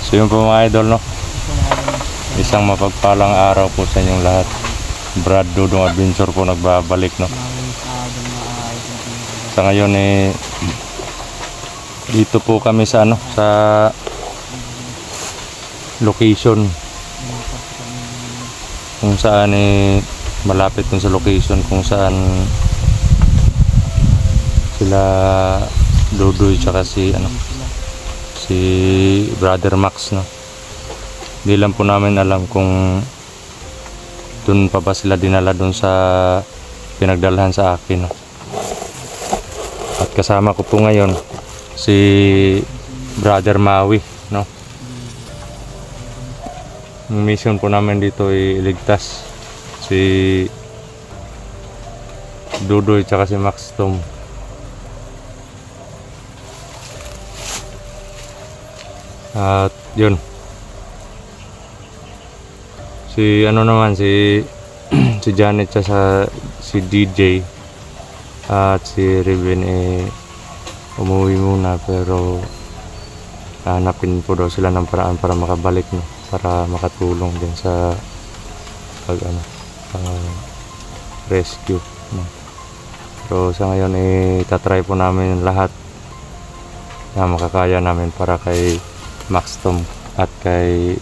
So yun po mga idol, no? Isang mapagpalang araw po sa inyong lahat. Brad Dudong Adventure po nagbabalik, no? Sa ngayon dito po kami sa sa location kung saan malapit dun sa location kung saan sila Dudoy tsaka si Brother Max, no? Hindi lang po namin alam kung dun pa ba sila dinala dun sa pinagdalhan sa akin, no? At kasama ko po ngayon si Brother Maui, no? Ang mission po namin dito ay iligtas si Dudoy tsaka si Max Tom. At yun, si naman si si Janet sa si DJ at si Riven umuwi muna, pero hanapin po daw sila ng paraan para makabalik, no? Para makatulong din sa rescue, no? So sa ngayon tatry po namin lahat na makakaya namin para kay Max Tom at kay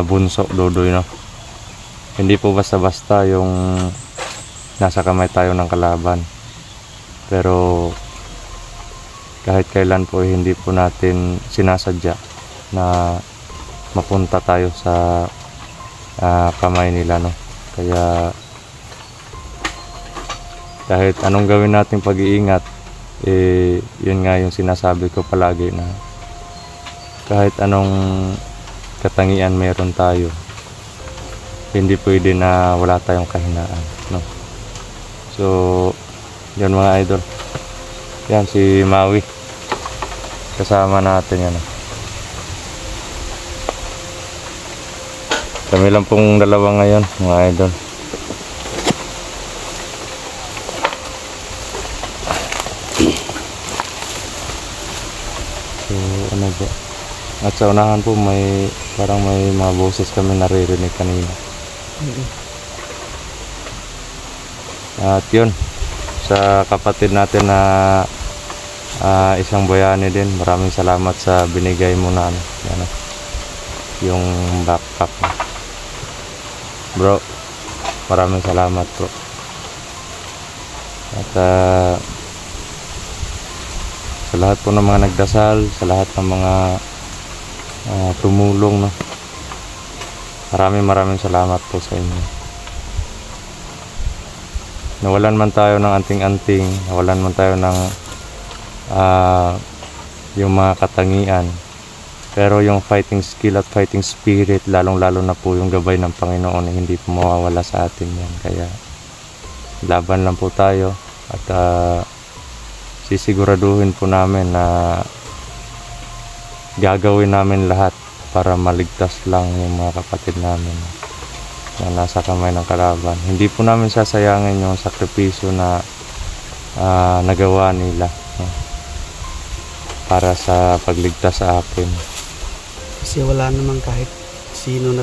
Bunso Dudoy, no? Hindi po basta-basta yung nasa kamay tayo ng kalaban, pero kahit kailan po hindi po natin sinasadya na mapunta tayo sa kamay nila, no? Kaya kahit anong gawin nating pag-iingat, yun nga yung sinasabi ko palagi, na kahit anong katangian meron tayo, hindi pwede na wala tayong kahinaan, no? So yun mga idol, yan si Maui kasama natin, yan. Kami lang pong dalawa ngayon mga idol. So ano ba, at sa unahan po parang may mga boses kami naririnig kanina. At yun, sa kapatid natin na isang bayani din, maraming salamat sa binigay mo na yung backpack, bro. Maraming salamat, bro. At sa lahat po ng mga nagdasal, sa lahat ng mga tumulong, no? Maraming salamat po sa inyo. Nawalan man tayo ng anting-anting, nawalan man tayo ng yung mga katangian, pero yung fighting skill at fighting spirit, lalong-lalo na po yung gabay ng Panginoon, hindi po mawawala sa atin yan. Kaya laban lang po tayo, at sisiguraduhin po namin na gagawin namin lahat para maligtas lang yung mga kapatid namin na nasa kamay ng kalaban. Hindi po namin sasayangin yung sakripisyo na nagawa nila, no? Para sa pagligtas sa akin. Kasi wala naman kahit sino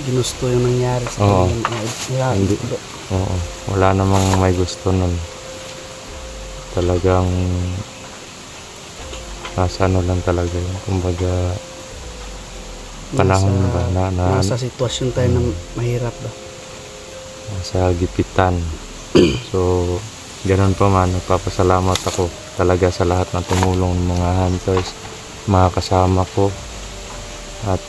ginusto yung nangyari sa kanila. Hindi. Oo, wala namang may gusto nun. Talagang nasa lang talaga yun. Kumbaga panahon ba nasa sitwasyon tayo na mahirap ba, nasa gipitan. So ganun pa man, nagpapasalamat ako talaga sa lahat ng tumulong ng mga hunters, mga kasama ko, at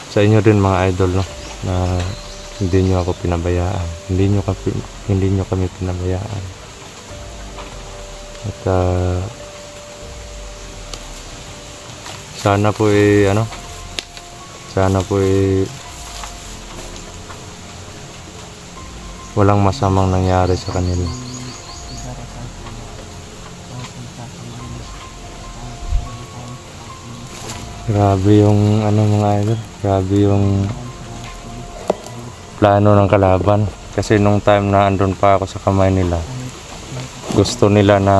sa inyo din mga idol, no? Na hindi nyo ako pinabayaan, hindi nyo kami pinabayaan. At sana po walang masamang nangyari sa kanila. Grabe yung mga idol, grabe yung plano ng kalaban. Kasi nung time na andun pa ako sa kamay nila, gusto nila na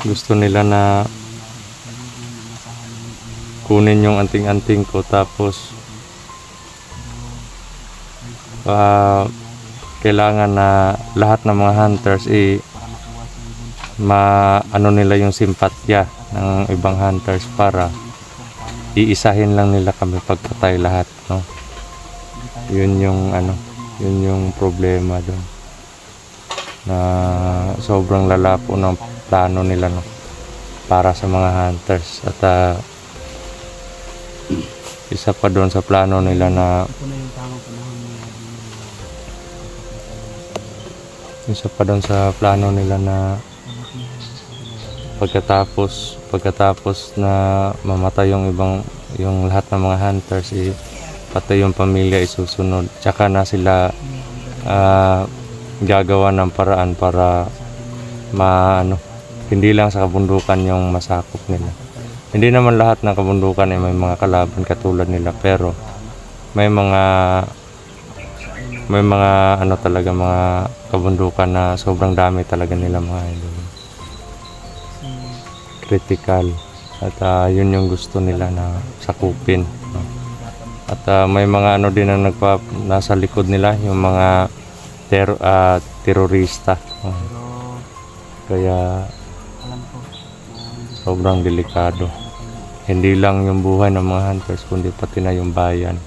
Gusto nila na kunin yung anting-anting ko, tapos kailangan na lahat ng mga hunters maano nila yung simpatya ng ibang hunters para iisahin lang nila kami pagpatay lahat, no? Yun yung problema doon, na sobrang lala po ng plano nila, no, para sa mga hunters. At isa pa doon sa plano nila na pagkatapos na mamatay yung lahat ng mga hunters, pati yung pamilya isusunod, tsaka na sila gagawa ng paraan para hindi lang sa kabundukan yung masakop nila. Hindi naman lahat ng kabundukan ay may mga kalaban katulad nila, pero may mga talaga mga kabundukan na sobrang dami talaga nila, mga idol. Critical. At yun yung gusto nila na sakupin, no? At may mga din na nasa likod nila, yung mga terorista. Kaya sobrang delikado. Hindi lang yung buhay ng mga hunters, kundi pati na yung bayan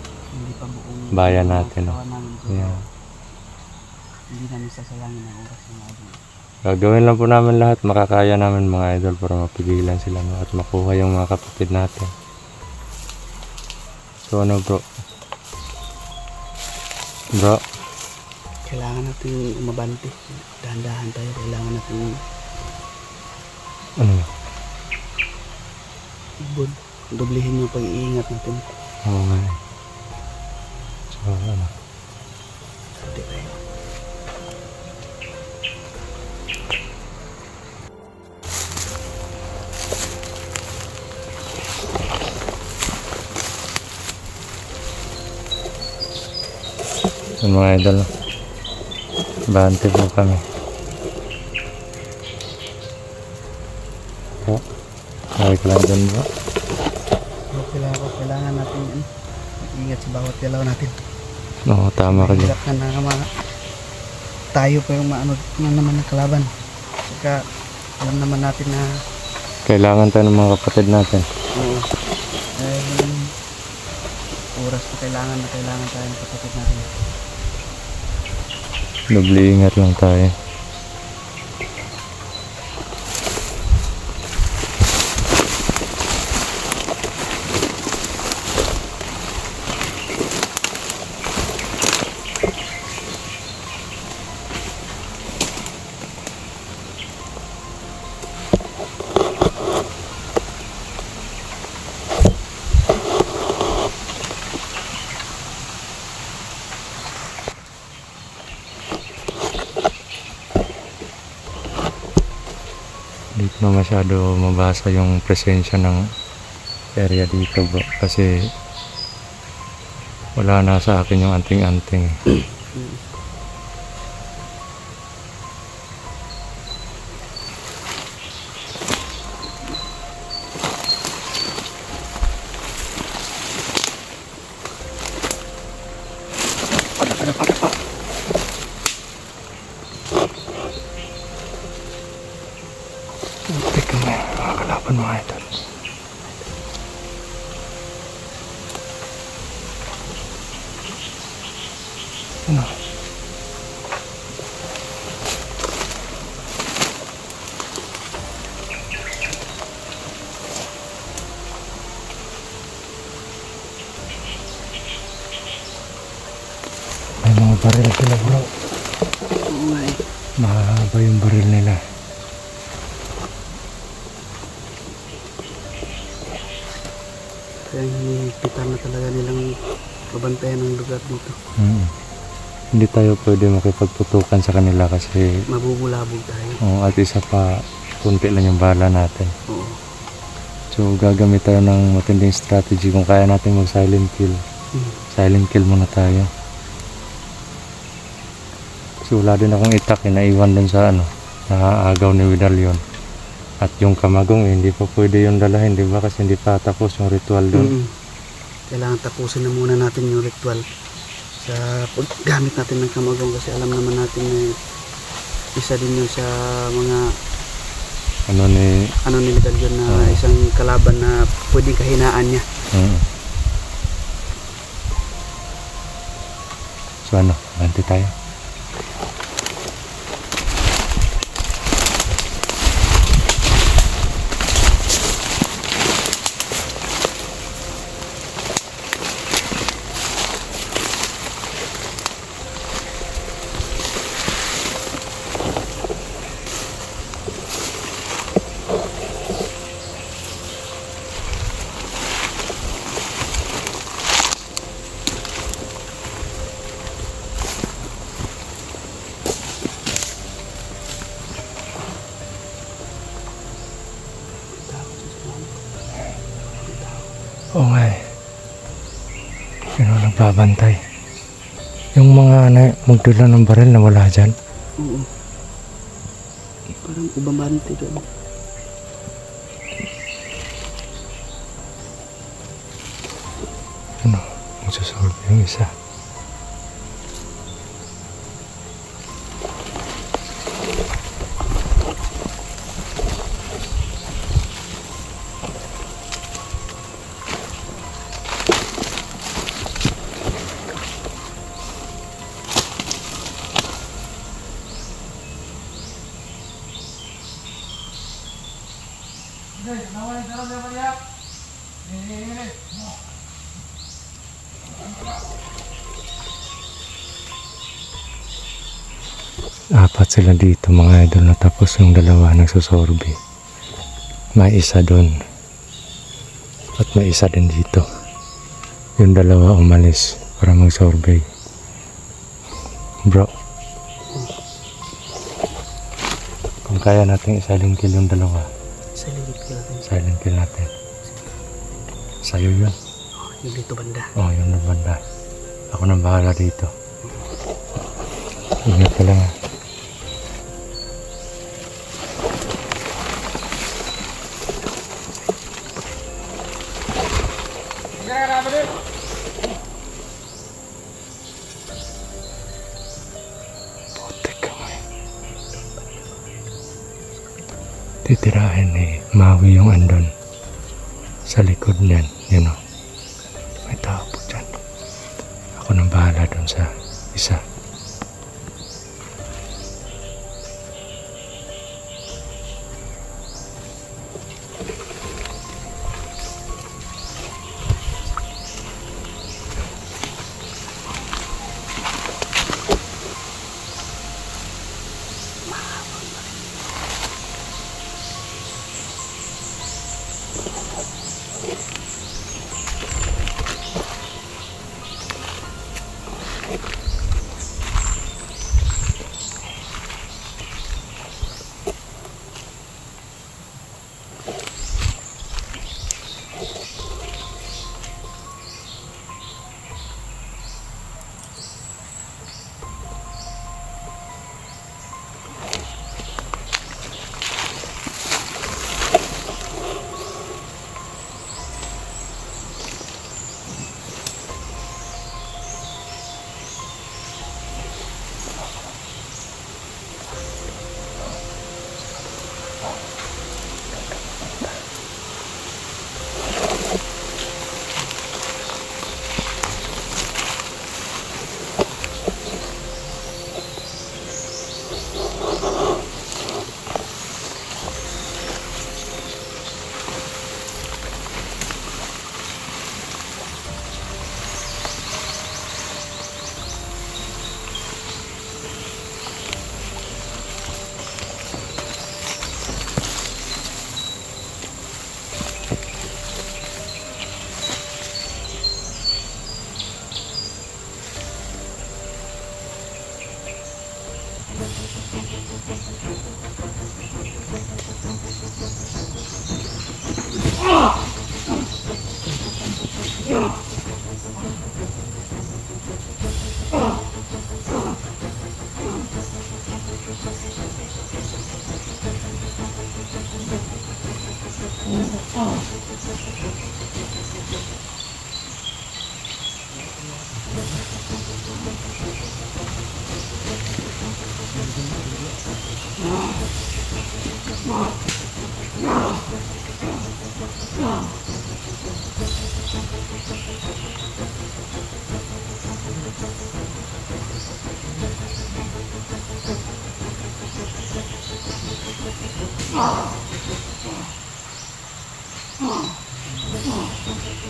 natin, no? Yeah. Hindi namin sasayangin ang oras ng idol. Gagawin lang po namin lahat, makakaya namin, mga idol, para mapigilan sila, no? At makuha yung mga kapatid natin. So ano, bro? Kailangan natin umabante. Dahan-dahan tayo. Kailangan natin doblihin yung pag-iingat natin. Oo nga. So ano? Hindi tayo. Yung mga idol, bante po kami. Balik lang dyan, bro. Kailangan natin ingat sa bawat galaw natin. Oo, tama ka dyan. Hirap na tayo pa yung maano naman ng kalaban. Saka alam naman natin na kailangan tayo ng mga kapatid natin. Oo. Oras na kailangan tayo ng kapatid natin. Doble ingat lang tayo. Hindi ko na masyado mabasa yung presensya ng area dito, bro, kasi wala na sa akin yung anting-anting. Teka mo yan, mga kalaban, mga idol. Ano? May mga baril sila, bro. Oo nga eh. Mahaba yung baril nila. Kaya hinihipitan na talaga nilang kabantayan ng lugar dito. Hindi tayo pwede makipagputukan sa kanila kasi Mabubulabog tayo. at isa pa, kunti lang yung bala natin. Oo. So gagamit tayo ng matinding strategy. Kung kaya natin mag silent kill, silent kill muna tayo. So wala din akong itak, naiwan dun sa naagaw ni Widal yun. At yung kamagong, hindi pa pwede yung dalahin, di ba? Kasi hindi pa tapos yung ritual doon. Kailangan tapusin na muna natin yung ritual sa paggamit natin ng kamagong, kasi alam naman natin na isa din yun sa mga Ano ni... medalyon na isang kalaban na pwedeng kahinaan niya. So ano, ganti tayo. Oo nga eh. Sino nagbabantay? Yung mga magdula ng baril na wala dyan. Oo. Parang ubamante doon. Ano? Magsasolve yung isa. Apat sila dito mga idol, na tapos yung dalawa nagsusorbe. May isa doon at may isa din dito. Yung dalawa umalis para mag-survey. Bro, kung kaya natin silent kill yung dalawa, silent kill natin. Sa'yo yun. Yung dito banda. Yung banda. Ako nang bahala dito. Ingat ka lang ha. Titirahin ni Maui yung andon sa likod niyan, yun o. May tao po dyan. Ako nang bahala dun sa isa.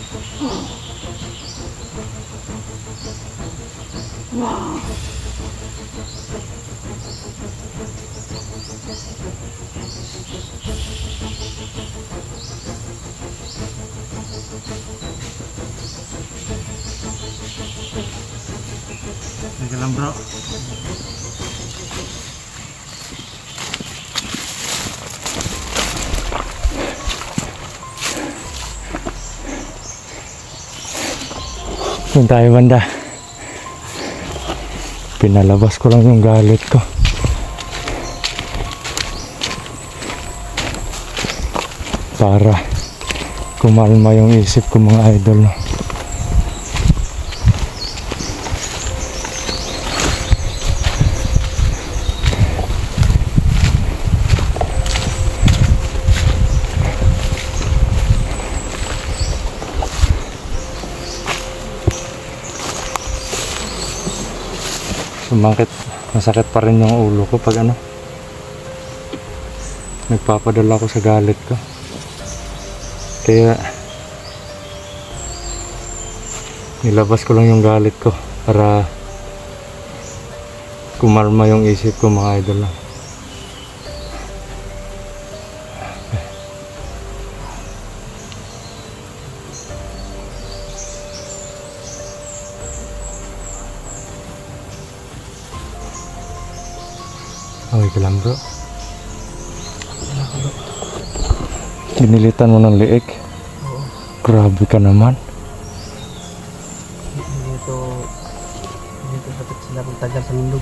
Teka lang bro. Doon tayo banda. Pinalabas ko lang yung galit ko. Para kumalma yung isip ko mga idol. No? Sumakit, masakit pa rin yung ulo ko pag ano, nagpapadala ko sa galit ko. Kaya nilabas ko lang yung galit ko para kumalma yung isip ko mga idol. Okay ka lang bro. Dinilitan mo ng liig. Oo. Grabe ka naman. Dito dapat sila magtagal sa mundo.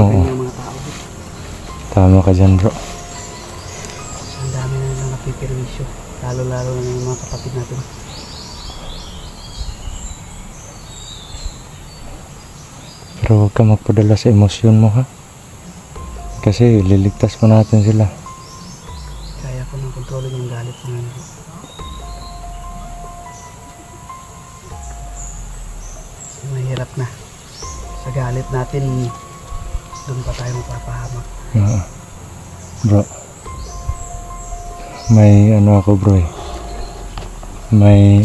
Oo. Yung mga tao. Tama ka dyan bro. Ang dami na nilang napipirwisyo. Lalo-lalo na yung mga kapatid natin. Pero huwag ka magpadala sa emosyon mo ha. Kasi liligtas mo natin sila. Kaya ko nang kontrolin yung galit ko ngayon. Mahirap na. Sa galit natin, doon pa tayo mapapahamak. Bro. May ano ako bro eh. May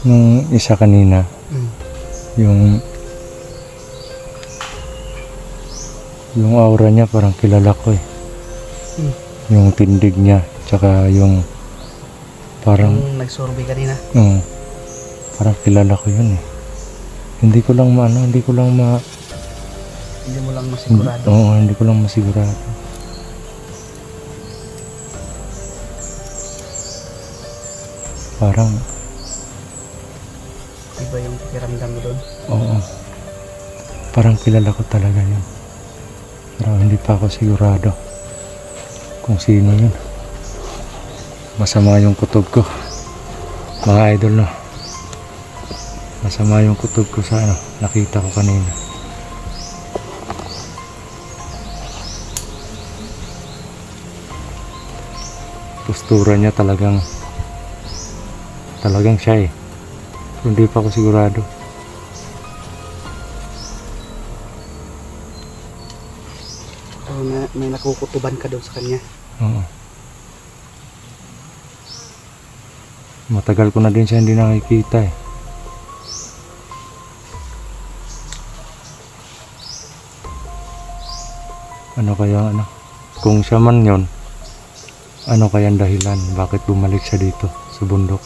nung isa kanina yung aura niya parang kilala ko eh. Yung tindig niya tsaka yung parang Yung nag-survey kanina. parang kilala ko yun eh. Hindi ko lang Hindi mo lang masigurado. Oo, hindi ko lang masigurado. Parang Iba yung pakiramdam mo doon. oo. Parang kilala ko talaga yun. Pero hindi pa ako sigurado kung sino yun. Masama yung kutob ko. Mga idol no. Masama yung kutob ko sa ano, nakita ko kanina. Postura niya talagang siya eh. Hindi pa ako sigurado. So, may nakukutuban ka doon sa kanya. Oo. Matagal ko na din siya hindi nakikita eh. Ano kaya ano? Kung siya man yun, ano kaya ang dahilan? Bakit bumalik siya dito sa bundok?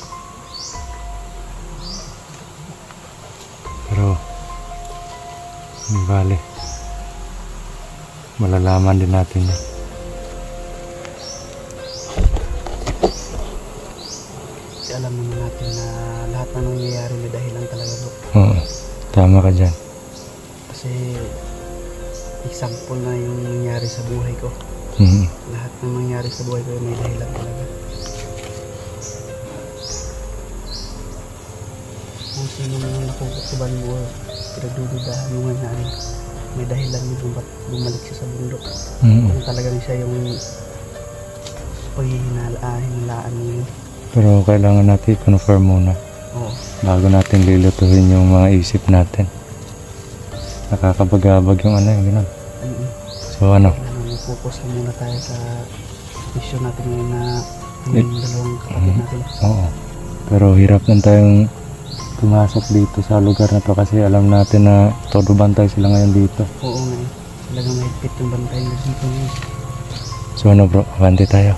Pero hindi bale. Malalaman din natin yan. Kasi alam naman natin na lahat na nangyayari may dahilan talaga bro. Oo, tama ka dyan. Kasi example na yung nangyari sa buhay ko. Lahat ng nangyari sa buhay ko may dahilan talaga. Kung sino man ang nakukutuban mo, pinagdududahan mo nga na may dahilan mo kung ba't bumalik siya sa bundok. Kung talagang siya yung hinalaan mo yun. Pero kailangan natin i-confirm muna. Oo. Bago natin lilutuhin yung mga isip natin. Nakakabagabag yung ano yung gano'n. So ano? Focus na muna tayo sa mission natin ngayon na yung dalawang kapatid natin. Oo. Pero hirap lang tayong pumasok dito sa lugar na to kasi alam natin na todo bantay sila ngayon dito. Oo nga eh. Talagang mahigpit yung bantay na dito ngayon. So ano bro, abante tayo.